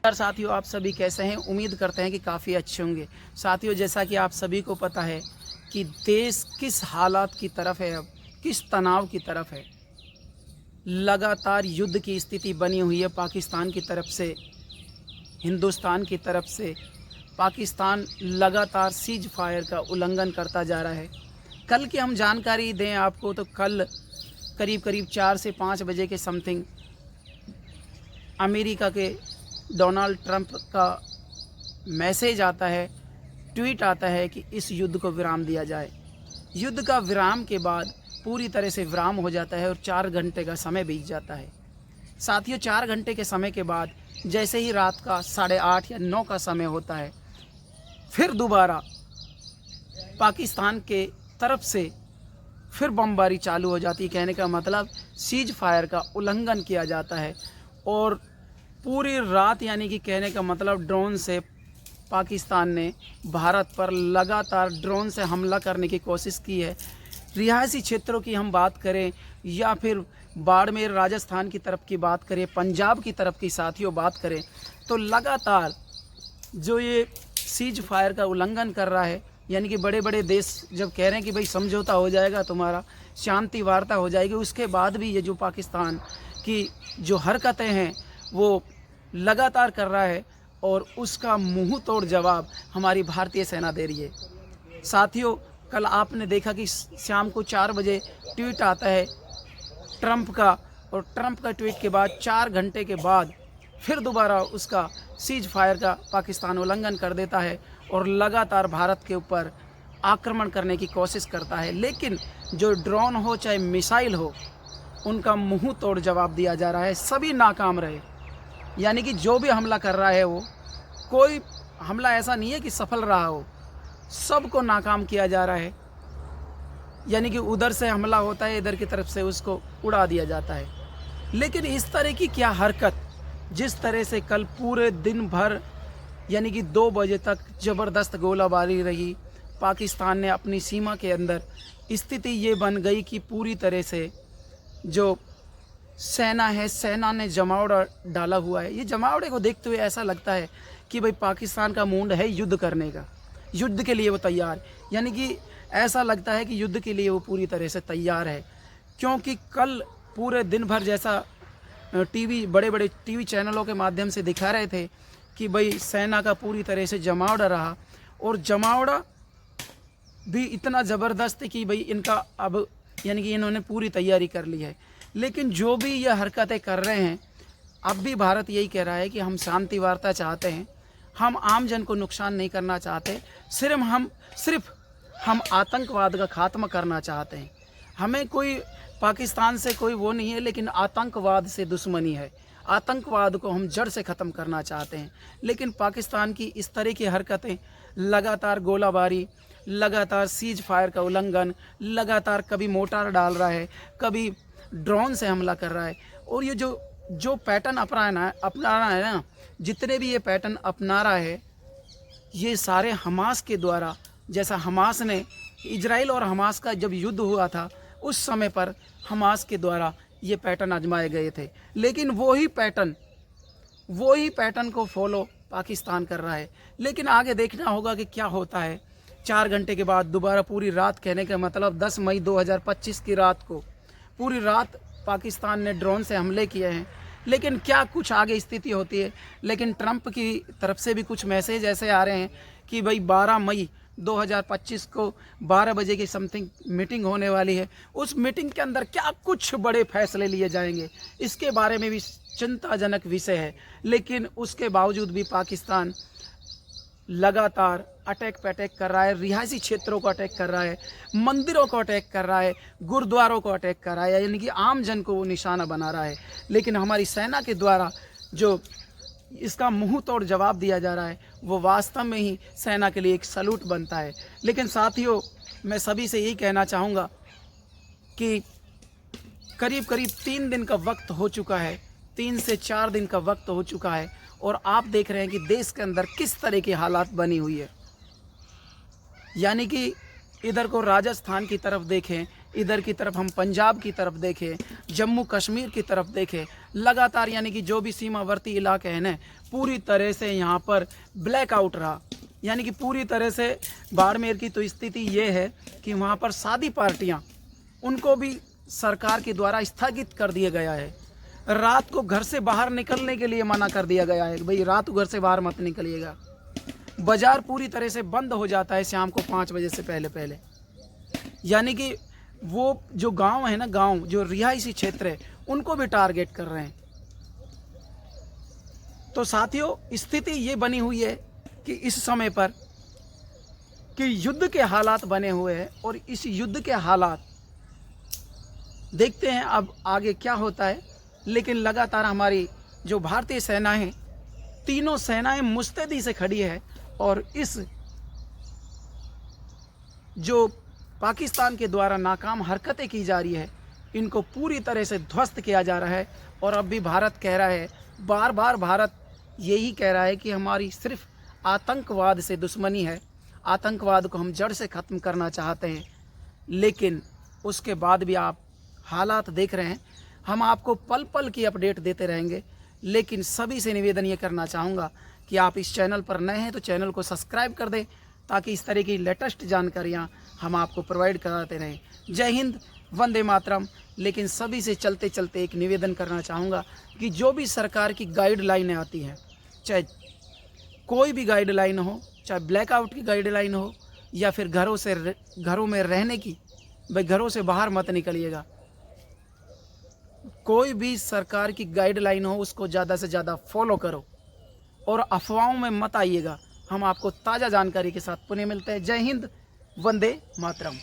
यार साथियों, आप सभी कैसे हैं? उम्मीद करते हैं कि काफ़ी अच्छे होंगे। साथियों, जैसा कि आप सभी को पता है कि देश किस हालात की तरफ है, अब किस तनाव की तरफ है। लगातार युद्ध की स्थिति बनी हुई है पाकिस्तान की तरफ से, हिंदुस्तान की तरफ से। पाकिस्तान लगातार सीज फायर का उल्लंघन करता जा रहा है। कल की हम जानकारी दें आपको तो कल करीब 4 से 5 बजे के समथिंग अमेरिका के डोनाल्ड ट्रंप का मैसेज आता है, ट्वीट आता है कि इस युद्ध को विराम दिया जाए। युद्ध का विराम के बाद पूरी तरह से विराम हो जाता है और 4 घंटे का समय बीत जाता है। साथियों, 4 घंटे के समय के बाद जैसे ही रात का 8:30 या 9 का समय होता है, फिर दोबारा पाकिस्तान के तरफ से फिर बमबारी चालू हो जाती है। कहने का मतलब सीज फायर का उल्लंघन किया जाता है और पूरी रात, यानी कि कहने का मतलब ड्रोन से पाकिस्तान ने भारत पर लगातार ड्रोन से हमला करने की कोशिश की है। रिहायशी क्षेत्रों की हम बात करें या फिर बाड़मेर राजस्थान की तरफ की बात करें, पंजाब की तरफ की साथियों बात करें, तो लगातार जो ये सीज फायर का उल्लंघन कर रहा है, यानी कि बड़े बड़े देश जब कह रहे हैं कि भाई समझौता हो जाएगा, तुम्हारा शांति वार्ता हो जाएगी, उसके बाद भी ये जो पाकिस्तान की जो हरकतें हैं वो लगातार कर रहा है और उसका मुंह तोड़ जवाब हमारी भारतीय सेना दे रही है। साथियों, कल आपने देखा कि शाम को 4 बजे ट्वीट आता है ट्रंप का, और ट्रंप का ट्वीट के बाद 4 घंटे के बाद फिर दोबारा उसका सीज फायर का पाकिस्तान उल्लंघन कर देता है और लगातार भारत के ऊपर आक्रमण करने की कोशिश करता है। लेकिन जो ड्रोन हो चाहे मिसाइल हो, उनका मुंह तोड़ जवाब दिया जा रहा है। सभी नाकाम रहे, यानी कि जो भी हमला कर रहा है वो, कोई हमला ऐसा नहीं है कि सफल रहा हो, सबको नाकाम किया जा रहा है। यानी कि उधर से हमला होता है, इधर की तरफ से उसको उड़ा दिया जाता है। लेकिन इस तरह की क्या हरकत, जिस तरह से कल पूरे दिन भर यानी कि 2 बजे तक ज़बरदस्त गोलाबारी रही पाकिस्तान ने अपनी सीमा के अंदर, स्थिति ये बन गई कि पूरी तरह से जो सेना है, सेना ने जमावड़ा डाला हुआ है। ये जमावड़े को देखते हुए ऐसा लगता है कि भाई पाकिस्तान का मूड है युद्ध करने का, युद्ध के लिए वो तैयार, यानी कि ऐसा लगता है कि युद्ध के लिए वो पूरी तरह से तैयार है। क्योंकि कल पूरे दिन भर जैसा टीवी, बड़े बड़े टीवी चैनलों के माध्यम से दिखा रहे थे कि भाई सेना का पूरी तरह से जमावड़ा रहा, और जमावड़ा भी इतना ज़बरदस्त है कि भाई इनका अब यानी कि इन्होंने पूरी तैयारी कर ली है। लेकिन जो भी ये हरकतें कर रहे हैं, अब भी भारत यही कह रहा है कि हम शांति वार्ता चाहते हैं, हम आम जन को नुकसान नहीं करना चाहते, सिर्फ हम आतंकवाद का खात्मा करना चाहते हैं। हमें कोई पाकिस्तान से कोई वो नहीं है, लेकिन आतंकवाद से दुश्मनी है। आतंकवाद को हम जड़ से ख़त्म करना चाहते हैं। लेकिन पाकिस्तान की इस तरह की हरकतें, लगातार गोलाबारी, लगातार सीज फायर का उल्लंघन, लगातार कभी मोर्टार डाल रहा है, कभी ड्रोन से हमला कर रहा है, और ये जो पैटर्न अपना रहा है ना, जितने भी ये पैटर्न अपना रहा है, ये सारे हमास के द्वारा, जैसा हमास ने, इजराइल और हमास का जब युद्ध हुआ था उस समय पर हमास के द्वारा ये पैटर्न आजमाए गए थे। लेकिन वही पैटर्न को फॉलो पाकिस्तान कर रहा है। लेकिन आगे देखना होगा कि क्या होता है। 4 घंटे के बाद दोबारा पूरी रात, कहने का मतलब 10 मई 2025 की रात को पूरी रात पाकिस्तान ने ड्रोन से हमले किए हैं। लेकिन क्या कुछ आगे स्थिति होती है। लेकिन ट्रंप की तरफ से भी कुछ मैसेज ऐसे आ रहे हैं कि भाई 12 मई 2025 को 12 बजे की समथिंग मीटिंग होने वाली है। उस मीटिंग के अंदर क्या कुछ बड़े फैसले लिए जाएंगे, इसके बारे में भी चिंताजनक विषय है। लेकिन उसके बावजूद भी पाकिस्तान लगातार अटैक पैटैक कर रहा है, रिहायशी क्षेत्रों को अटैक कर रहा है, मंदिरों को अटैक कर रहा है, गुरुद्वारों को अटैक कर रहा है, यानी कि आम जन को वो निशाना बना रहा है। लेकिन हमारी सेना के द्वारा जो इसका मुंह तोड़ जवाब दिया जा रहा है, वो वास्तव में ही सेना के लिए एक सैल्यूट बनता है। लेकिन साथियों, मैं सभी से यही कहना चाहूँगा कि करीब 3 दिन का वक्त हो चुका है, 3 से 4 दिन का वक्त हो चुका है, और आप देख रहे हैं कि देश के अंदर किस तरह की हालात बनी हुई है। यानी कि इधर को राजस्थान की तरफ देखें, इधर की तरफ हम पंजाब की तरफ देखें, जम्मू कश्मीर की तरफ देखें, लगातार, यानी कि जो भी सीमावर्ती इलाके हैं ना, पूरी तरह से यहाँ पर ब्लैकआउट रहा। यानी कि पूरी तरह से बाड़मेर की तो स्थिति ये है कि वहाँ पर शादी पार्टियाँ उनको भी सरकार के द्वारा स्थगित कर दिया गया है। रात को घर से बाहर निकलने के लिए मना कर दिया गया है कि भाई रात को घर से बाहर मत निकलिएगा। बाज़ार पूरी तरह से बंद हो जाता है शाम को 5 बजे से पहले पहले। यानी कि वो जो गांव है ना, गांव जो रिहायशी क्षेत्र है, उनको भी टारगेट कर रहे हैं। तो साथियों, स्थिति ये बनी हुई है कि इस समय पर कि युद्ध के हालात बने हुए हैं, और इस युद्ध के हालात देखते हैं अब आगे क्या होता है। लेकिन लगातार हमारी जो भारतीय सेना है, तीनों सेनाएं मुस्तैदी से खड़ी है, और इस जो पाकिस्तान के द्वारा नाकाम हरकतें की जा रही है, इनको पूरी तरह से ध्वस्त किया जा रहा है। और अब भी भारत कह रहा है, बार बार भारत यही कह रहा है कि हमारी सिर्फ आतंकवाद से दुश्मनी है, आतंकवाद को हम जड़ से ख़त्म करना चाहते हैं। लेकिन उसके बाद भी आप हालात देख रहे हैं। हम आपको पल पल की अपडेट देते रहेंगे। लेकिन सभी से निवेदन ये करना चाहूँगा कि आप इस चैनल पर नए हैं तो चैनल को सब्सक्राइब कर दें, ताकि इस तरह की लेटेस्ट जानकारियाँ हम आपको प्रोवाइड कराते रहें। जय हिंद, वंदे मातरम। लेकिन सभी से चलते चलते एक निवेदन करना चाहूँगा कि जो भी सरकार की गाइडलाइनें आती हैं, चाहे कोई भी गाइडलाइन हो, चाहे ब्लैकआउट की गाइडलाइन हो, या फिर घरों में रहने की, भाई घरों से बाहर मत निकलिएगा, कोई भी सरकार की गाइडलाइन हो उसको ज़्यादा से ज़्यादा फॉलो करो, और अफवाहों में मत आइएगा। हम आपको ताज़ा जानकारी के साथ पुनः मिलते हैं। जय हिंद, वंदे मातरम।